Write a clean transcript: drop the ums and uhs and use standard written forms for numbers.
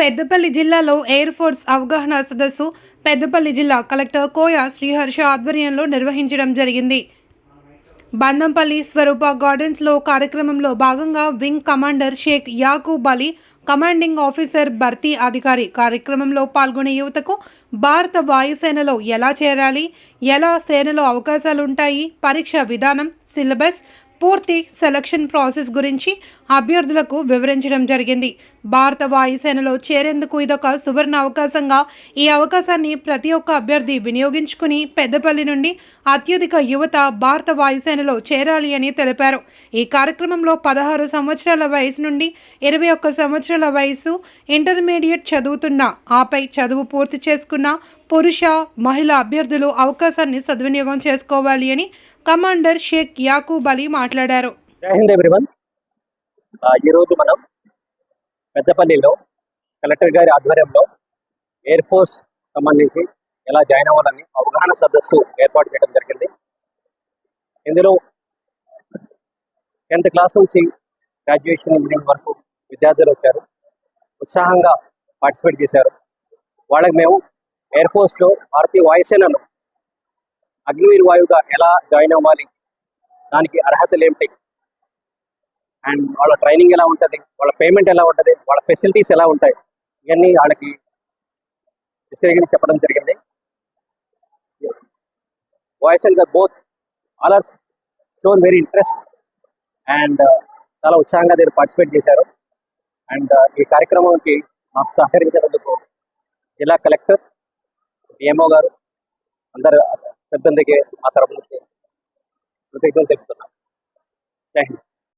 పెద్దపల్లి జిల్లాలో air force అవగాహన సదస్సు పెద్దపల్లి జిల్లా కలెక్టర్ కోయ శ్రీహర్ష ఆధ్వర్యంలో నిర్వహించడం జరిగింది. బందంపల్లి స్వరూప గార్డెన్స్లో కార్యక్రమంలో భాగంగా wing commander Sheikh Yakub Ali, commanding officer భర్తీ అధికారి కార్యక్రమంలో పాల్గొనే యువతకు భారత వాయుసేనలో ఎలా చేరాలి, ఎలా సేనలో అవకాశాలుంటాయి, పరీక్ష విధానం, సిలబస్, పూర్తి సెలక్షన్ ప్రాసెస్ గురించి అభ్యర్థులకు వివరించడం జరిగింది. భారత వాయుసేనలో చేరేందుకు ఇదొక సువర్ణ అవకాశంగా ఈ అవకాశాన్ని ప్రతి ఒక్క అభ్యర్థి వినియోగించుకుని పెద్దపల్లి నుండి అత్యధిక యువత భారత వాయుసేనలో చేరాలి అని తెలిపారు. ఈ కార్యక్రమంలో 16 సంవత్సరాల వయసు నుండి 21 సంవత్సరాల వయసు, ఇంటర్మీడియట్ చదువుతున్న, ఆపై చదువు పూర్తి చేసుకున్న పురుష, మహిళా అభ్యర్థులు అవకాశాన్ని సద్వినియోగం చేసుకోవాలి అని కమాండర్ షేక్ యాకూబ్ అలీ మాట్లాడారు. జై హింద్ ఎవ్రీవన్. ఈరోజు మనం పెద్దపల్లిలో కలెక్టర్ గారి ఆధ్వర్యంలో ఎయిర్ ఫోర్స్ సంబంధించి ఎలా జాయిన్ అవ్వాలని అవగాహన సదస్సు ఏర్పాటు చేయడం జరిగింది. ఇందులో 10th క్లాస్ నుంచి గ్రాడ్యుయేషన్ ఇంజనీరింగ్ వరకు విద్యార్థులు వచ్చారు, ఉత్సాహంగా పార్టిసిపేట్ చేశారు. వాళ్ళకి మేము ఎయిర్ ఫోర్స్లో భారతీయ వాయుసేనలో అగ్నివీర్ వాయువుగా ఎలా జాయిన్ అవ్వాలి, దానికి అర్హతలు ఏమిటి, అండ్ వాళ్ళ ట్రైనింగ్ ఎలా ఉంటుంది, వాళ్ళ పేమెంట్ ఎలా ఉంటుంది, వాళ్ళ ఫెసిలిటీస్ ఎలా ఉంటాయి, ఇవన్నీ వాళ్ళకి విస్తరించి చెప్పడం జరిగింది. Boys and both all are shown very interest and చాలా ఉత్సాహంగా దీన్ని పార్టిసిపేట్ చేశారు. అండ్ ఈ కార్యక్రమానికి మాకు సహకరించినందుకు జిల్లా కలెక్టర్, డిఎంఓ గారు, అందరు సిబ్బందికి ఆ తరఫు నుంచి కృతజ్ఞతలు తెలుపుతున్నాను. జై హింద్.